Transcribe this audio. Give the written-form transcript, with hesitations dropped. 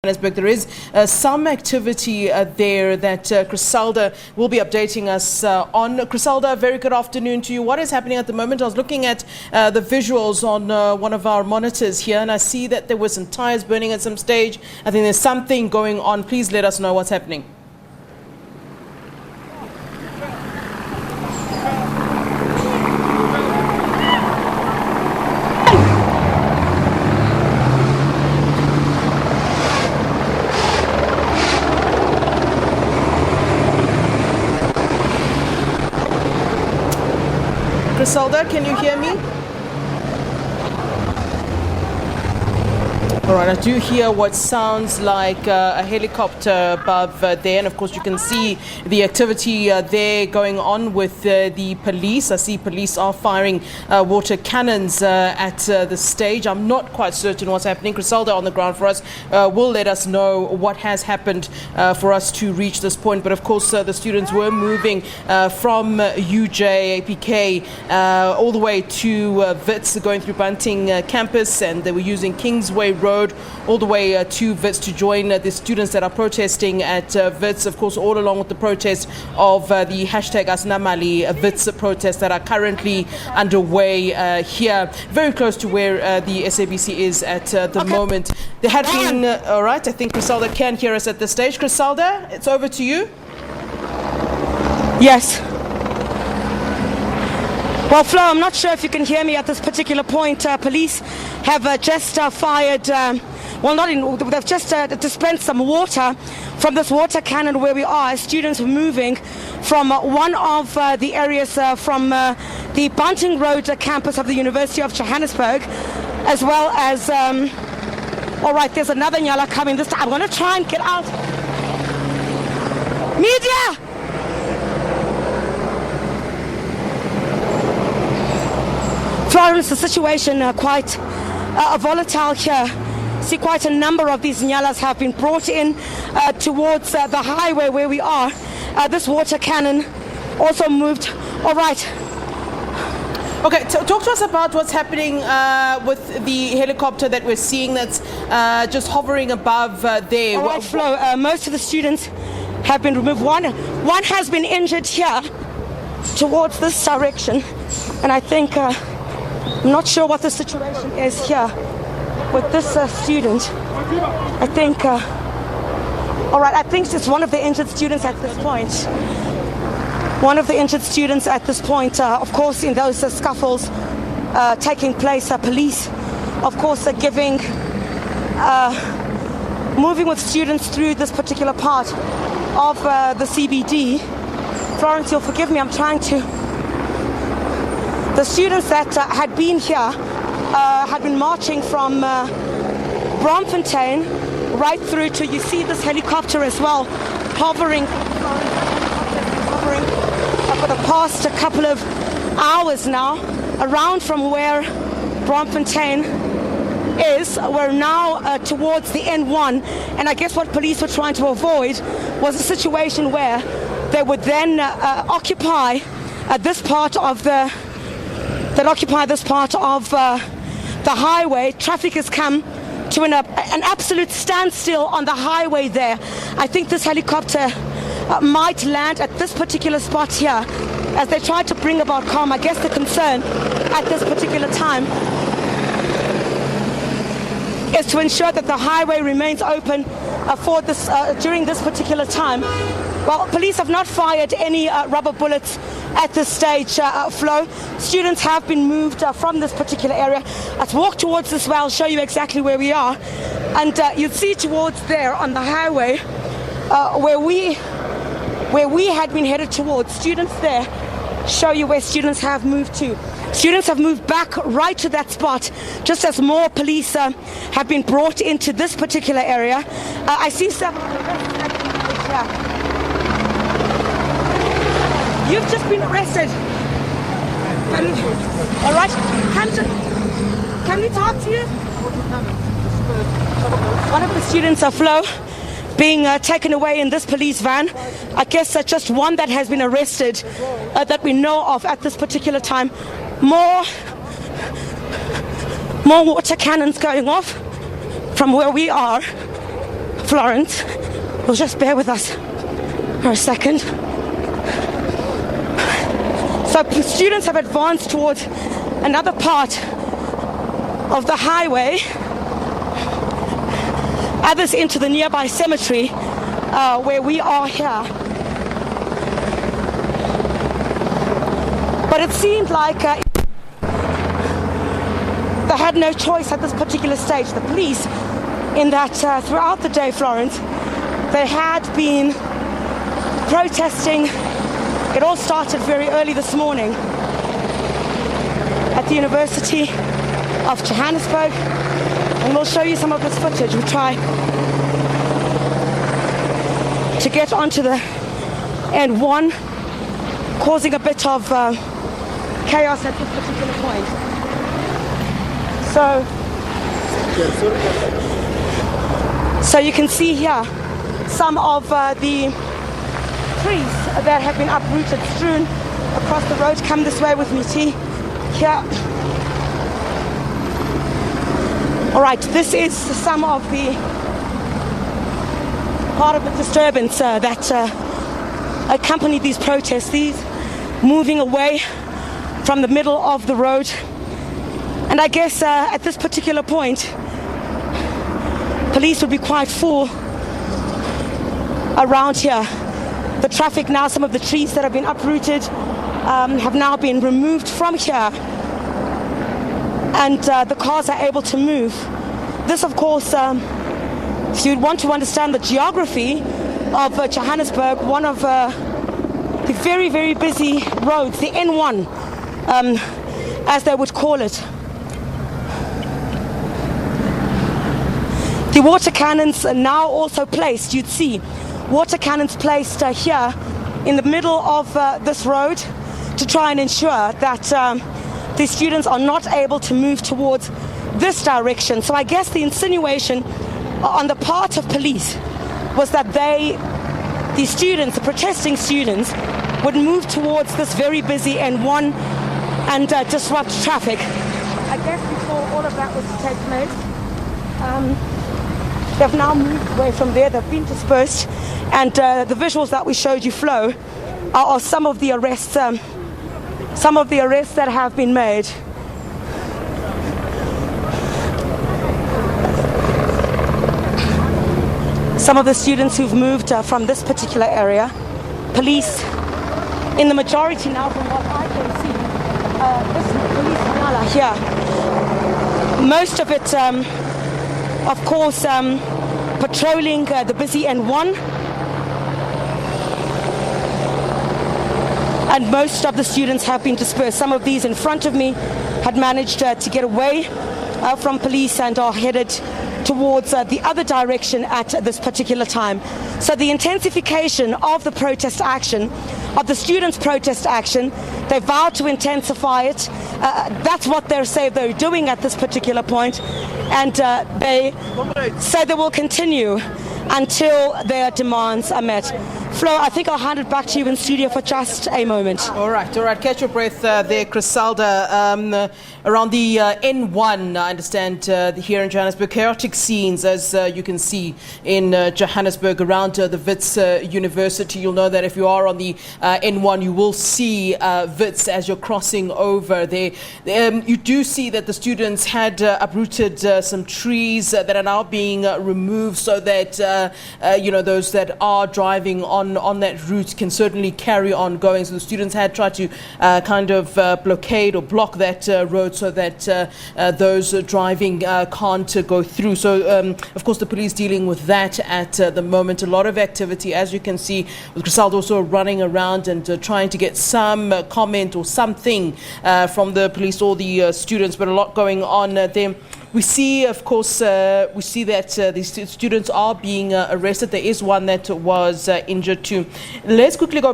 Johannesburg. There is some activity there that Chriselda will be updating us on. Chriselda, very good afternoon to you. What is happening at the moment? I was looking at the visuals on one of our monitors here, and I see that there were some tires burning at some stage. I think there's something going on. Please let us know what's happening. Chriselda, can you hear me? All right, I do hear what sounds like a helicopter above there, and of course you can see the activity there going on with the police. I see police are firing water cannons at the stage. I'm not quite certain what's happening. Chriselda on the ground for us will let us know what has happened for us to reach this point. But of course the students were moving from UJ, APK, all the way to Wits, going through Bunting campus, and they were using Kingsway Road all the way to Wits to join the students that are protesting at Wits, of course, all along with the protest of the hashtag Asnamali Wits protests that are currently underway here, very close to where the SABC is at the moment. There had been, all right, I think Chriselda can hear us at this stage. Chriselda, it's over to you. Yes. Well, Flo, I'm not sure if you can hear me at this particular point. Police have just fired, they've just dispensed some water from this water cannon where we are. Students moving from one of the areas from the Bunting Road campus of the University of Johannesburg, as well as, all right, there's another nyala coming this time. I'm going to try and get out. Media! Florence, the situation quite volatile here. See, quite a number of these nyalas have been brought in towards the highway where we are. This water cannon also moved. All right. Okay, so talk to us about what's happening with the helicopter that we're seeing that's just hovering above there. All right, Flo, most of the students have been removed. One has been injured here towards this direction, and I think I'm not sure what the situation is here with this student. I think, all right, I think it's one of the injured students at this point. One of the injured students at this point, of course, in those scuffles taking place, police, of course, are moving with students through this particular part of the CBD. Florence, you'll forgive me, I'm trying to... The students that had been here had been marching from Bromfontein right through to, you see this helicopter as well, hovering for the past couple of hours now, around from where Bromfontein is. We're now towards the N1, and I guess what police were trying to avoid was a situation where they would then occupy this part of the highway. Traffic has come to an absolute standstill on the highway there. I think this helicopter might land at this particular spot here as they try to bring about calm. I guess the concern at this particular time is to ensure that the highway remains open for this during this particular time. Well, police have not fired any rubber bullets at this stage, Flo. Students have been moved from this particular area. Let's walk towards this way. I'll show you exactly where we are. And you'll see towards there on the highway where we had been headed towards. Students there, show you where students have moved to. Students have moved back right to that spot, just as more police have been brought into this particular area. I see several arrests. You've just been arrested. All right. Can we talk to you? One of the students are Flo being taken away in this police van. I guess just one that has been arrested that we know of at this particular time. More water cannons going off from where we are. Florence. We'll just bear with us for a second. So students have advanced towards another part of the highway, others into the nearby cemetery where we are here. But it seemed like they had no choice at this particular stage. The police, in that throughout the day, Florence, they had been protesting. It all started very early this morning at the University of Johannesburg, and we'll show you some of this footage. We'll try to get onto the N1, causing a bit of chaos at this particular point. So you can see here some of the trees that have been uprooted, strewn across the road. Come this way with me, T. Here. All right, this is some of the part of the disturbance that accompanied these protests, these moving away from the middle of the road. And I guess at this particular point, police would be quite full around here. The traffic now, some of the trees that have been uprooted have now been removed from here, and the cars are able to move. This, of course, if you want to understand the geography of Johannesburg, one of the very, very busy roads, the N1, as they would call it. The water cannons are now also placed, you'd see, water cannons placed here in the middle of this road to try and ensure that the students are not able to move towards this direction. So I guess the insinuation on the part of police was that the students, the protesting students, would move towards this very busy N1 and disrupt traffic. I guess before all of that was to take place, they've now moved away from there. They've been dispersed, and the visuals that we showed you, Flo, are some of the arrests. Some of the arrests that have been made. Some of the students who've moved from this particular area. Police, in the majority now, from what I can see, this police Manala here. Most of it, of course, patrolling the busy N1. And most of the students have been dispersed. Some of these in front of me had managed to get away from police and are headed towards the other direction at this particular time. So the intensification of the protest action, of the students' protest action, they vowed to intensify it. That's what they say they're doing at this particular point. And they say they will continue until their demands are met. Flo, I think I'll hand it back to you in studio for just a moment. All right. Catch your breath there, Chriselda. Around the N1, I understand here in Johannesburg, chaotic scenes, as you can see in Johannesburg around the Wits University. You'll know that if you are on the N1, you will see Wits as you're crossing over there. You do see that the students had uprooted some trees that are now being removed so that, those that are driving on that route can certainly carry on going. So the students had tried to kind of blockade or block that road so that those driving can't go through. So, of course, the police dealing with that at the moment. A lot of activity, as you can see, with Chriselda also running around and trying to get some comment or something from the police or the students, but a lot going on there. We see, of course, that these students are being arrested. There is one that was injured too. Let's quickly go